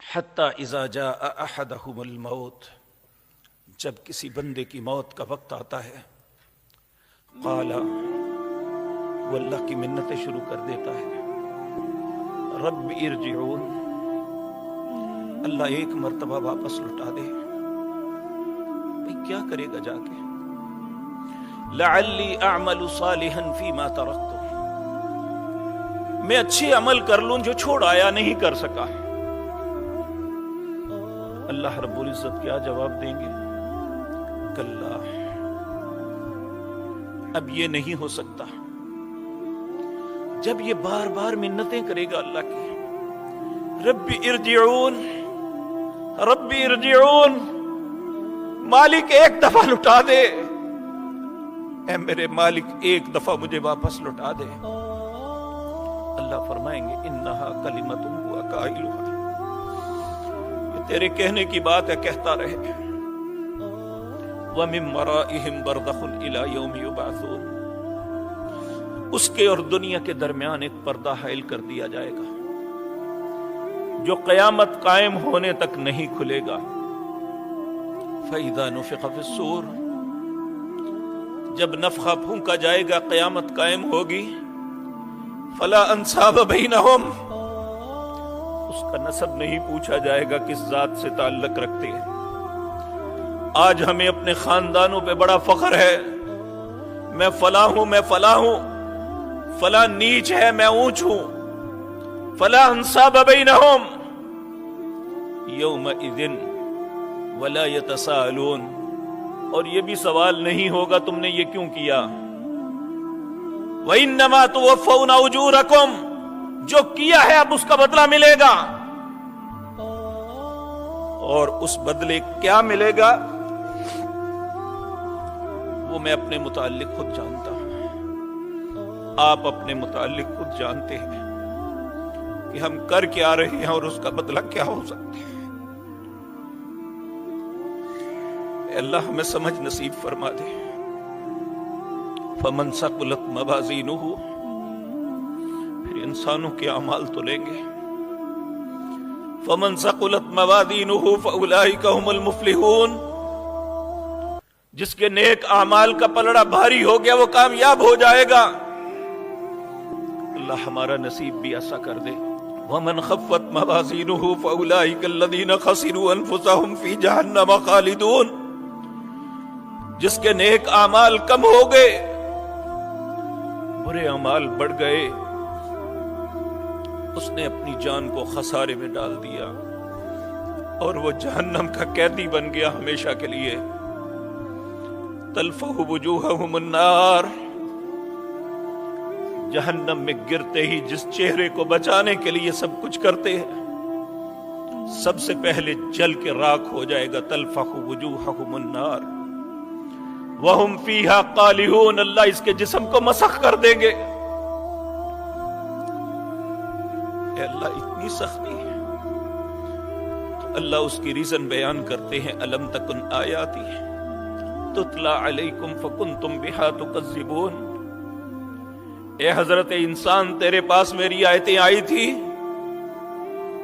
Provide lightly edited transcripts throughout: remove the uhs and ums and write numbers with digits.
حتی اذا جاء احدهم الموت، جب کسی بندے کی موت کا وقت آتا ہے، قال، وہ اللہ کی منتیں شروع کر دیتا ہے، رب ارجعون، اللہ ایک مرتبہ واپس لٹا دے۔ بھئی کیا کرے گا جا کے؟ لعلی اعمل صالحا فیما ترکت، میں اچھے عمل کر لوں جو چھوڑ آیا نہیں کر سکا۔ اللہ رب العزت کیا جواب دیں گے؟ کلا، اب یہ نہیں ہو سکتا۔ جب یہ بار بار منتیں کرے گا اللہ کی، رب ارجعون، رب ارجعون، مالک ایک دفعہ لٹا دے، اے میرے مالک ایک دفعہ مجھے واپس لٹا دے۔ اللہ فرمائیں گے انہا کلمۃ ہوا قائلھا، یہ تیرے کہنے کی بات ہے، کہتا رہے۔ وَمِن وَرَائِهِمْ بَرْزَخٌ إِلَى يَوْمِ يُبْعَثُونَ، اس کے اور دنیا کے درمیان ایک پردہ حائل کر دیا جائے گا جو قیامت قائم ہونے تک نہیں کھلے گا۔ فَإِذَا نُفِخَ فِي الصُّورِ، جب نفخہ پھونکا جائے گا، قیامت قائم ہوگی۔ فَلَا أَنْسَابَ بَيْنَهُمْ، اس کا نسب نہیں پوچھا جائے گا کس ذات سے تعلق رکھتے ہیں۔ آج ہمیں اپنے خاندانوں پہ بڑا فخر ہے، میں فلاں ہوں، میں فلاں ہوں، فلاں نیچ ہے، میں اونچ ہوں۔ فَلَا أَنْسَابَ بَيْنَهُمْ يَوْمَئِذٍ وَلَا يَتَسَاءَلُونَ، اور یہ بھی سوال نہیں ہوگا تم نے یہ کیوں کیا۔ وَإِنَّمَا تُوَفَّوْنَ أُجُورَكُمْ، جو کیا ہے اب اس کا بدلہ ملے گا، اور اس بدلے کیا ملے گا وہ میں اپنے متعلق خود جانتا ہوں، آپ اپنے متعلق خود جانتے ہیں کہ ہم کر کیا رہے ہیں اور اس کا بدلہ کیا ہو سکتا ہے۔ اے اللہ ہمیں سمجھ نصیب فرما دے۔ فَمَنْ ثَقُلَتْ مَوَازِينُهُ، پھر انسانوں کے اعمال تو لیں گے۔ فَمَنْ ثَقُلَتْ مَوَازِينُهُ فَأُولَئِكَ هُمُ الْمُفْلِحُونَ، جس کے نیک اعمال کا پلڑا بھاری ہو گیا وہ کامیاب ہو جائے گا۔ اللہ ہمارا نصیب بھی ایسا کر دے۔ وَمَنْ خَفَّتْ مَوَازِينُهُ فَأُولَئِكَ الَّذِينَ خَسِرُوا أَنفُسَهُمْ فِي جَهَنَّمَ خَالِدُونَ، جس کے نیک اعمال کم ہو گئے، برے اعمال بڑھ گئے، اس نے اپنی جان کو خسارے میں ڈال دیا اور وہ جہنم کا قیدی بن گیا ہمیشہ کے لیے۔ تلفح وجوہہم النار، جہنم میں گرتے ہی جس چہرے کو بچانے کے لیے سب کچھ کرتے ہیں، سب سے پہلے جل کے راکھ ہو جائے گا۔ تلفح وجوہہم النار وہم فیہا قالہون، اللہ اس کے جسم کو مسخ کر دیں گے۔ اے اللہ اتنی سختی ہے تو اللہ اس کی ریزن بیان کرتے ہیں۔ الم تکن آیاتی تتلا علیکم فکنتم بہا تکذبون، اے حضرت انسان تیرے پاس میری آیتیں آئی تھی،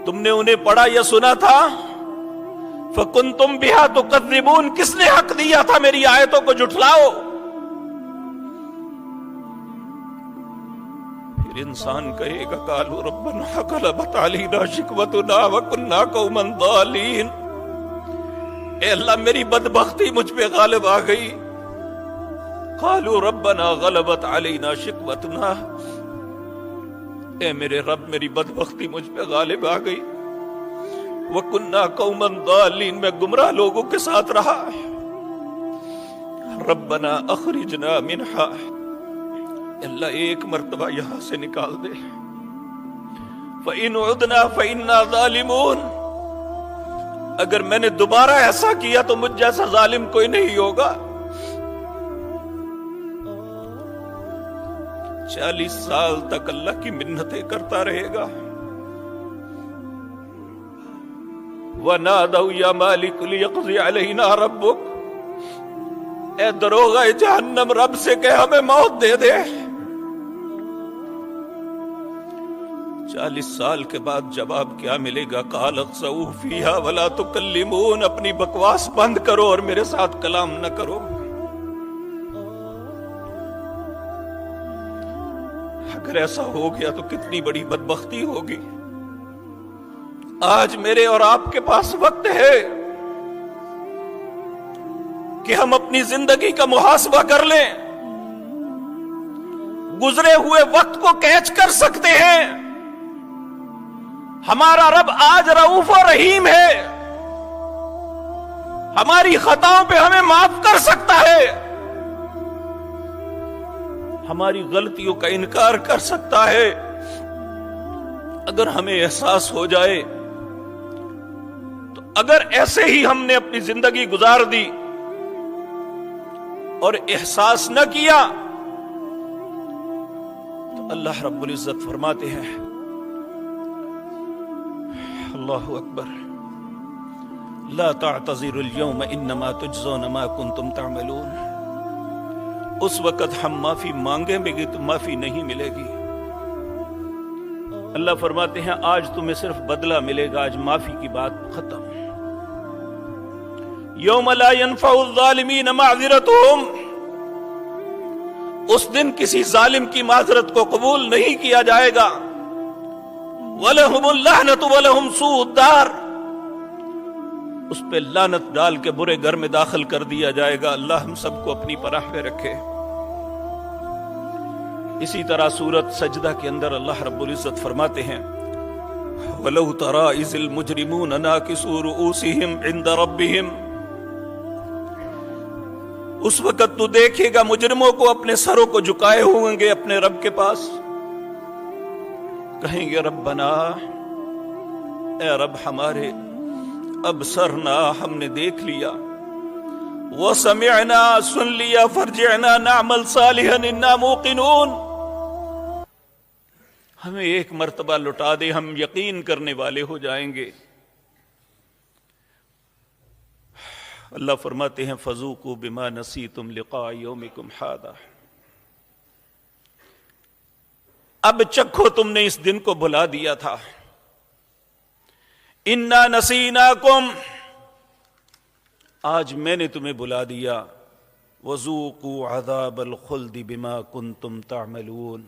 تم نے انہیں پڑھا یا سنا تھا؟ فَكُنْتُمْ بِهَا تُكَذِّبُونَ، کس نے حق دیا تھا میری آیتوں کو جھٹلاؤ؟ پھر انسان کہے گا قَالُوا رَبَّنَا غَلَبَتْ عَلَيْنَا شِقْوَتُنَا وَكُنَّا قَوْمًا ضَالِّينَ، اے اللہ میری بدبختی مجھ پہ غالب آ گئی۔ قَالُوا رَبَّنَا غَلَبَتْ عَلَيْنَا شِقْوَتُنَا، اے میرے رب میری بدبختی مجھ پہ غالب آ گئی۔ وَكُنَّا قَوْمًا ضَالِّينَ، میں گمراہ لوگوں کے ساتھ رہا۔ رَبَّنَا أَخْرِجْنَا مِنْهَا، اللہ ایک مرتبہ یہاں سے نکال دے۔ فَإِنْ عُدْنَا فَإِنَّا ظَالِمُونَ، اگر میں نے دوبارہ ایسا کیا تو مجھ جیسا ظالم کوئی نہیں ہوگا۔ 40 سال تک اللہ کی منتیں کرتا رہے گا۔ وَنَادَوْا يَا مَالِكُ لِيَقْضِيَ عَلَيْنَا رَبُّكَ، اے دروغہ جہنم رب سے کہ ہمیں موت دے دے۔ 40 سال کے بعد جواب کیا ملے گا؟ قال اخسؤوا فیہا ولا تکلمون، اپنی بکواس بند کرو اور میرے ساتھ کلام نہ کرو۔ اگر ایسا ہو گیا تو کتنی بڑی بدبختی ہوگی۔ آج میرے اور آپ کے پاس وقت ہے کہ ہم اپنی زندگی کا محاسبہ کر لیں، گزرے ہوئے وقت کو کیچ کر سکتے ہیں۔ ہمارا رب آج رؤوف و رحیم ہے، ہماری خطاؤں پہ ہمیں معاف کر سکتا ہے، ہماری غلطیوں کا انکار کر سکتا ہے۔ اگر ہمیں احساس ہو جائے تو اگر ایسے ہی ہم نے اپنی زندگی گزار دی اور احساس نہ کیا تو اللہ رب العزت فرماتے ہیں، اللہ اکبر، لا تعتذروا اليوم انما تجزون ما کنتم تعملون۔ اس وقت ہم معافی مانگیں گے تو معافی نہیں ملے گی۔ اللہ فرماتے ہیں آج تمہیں صرف بدلہ ملے گا، آج معافی کی بات ختم۔ یوم لا ينفع الظالمین معذرتهم، اس دن کسی ظالم کی معذرت کو قبول نہیں کیا جائے گا۔ وَلَهُمُ اللَّعْنَةُ وَلَهُمْ سُوءُ الدَّارِ، اس پہ لعنت ڈال کے برے گھر میں داخل کر دیا جائے گا۔ اللہ ہم سب کو اپنی پناہ میں رکھے۔ اسی طرح سورۃ سجدہ کے اندر اللہ رب العزت فرماتے ہیں، وَلَوْ تَرَىٰ إِذِ الْمُجْرِمُونَ نَاكِسُو رُؤُوسِهِمْ عِندَ رَبِّهِمْ، اس وقت تو دیکھے گا مجرموں کو اپنے سروں کو جھکائے ہوں گے اپنے رب کے پاس، کہیں گے ربنا، اے رب ہمارے، ابصرنا، ہم نے دیکھ لیا، وسمعنا، سن لیا، فرجعنا نعمل صالحا انا موقنون، ہمیں ایک مرتبہ لوٹا دے، ہم یقین کرنے والے ہو جائیں گے۔ اللہ فرماتے ہیں فذوقوا بما نسیتم لقاء یومکم ھذا، اب چکھو تم نے اس دن کو بھلا دیا تھا۔ انا نسیناکم، آج میں نے تمہیں بلا دیا۔ وذوقوا عذاب الخلد بما کنتم تعملون،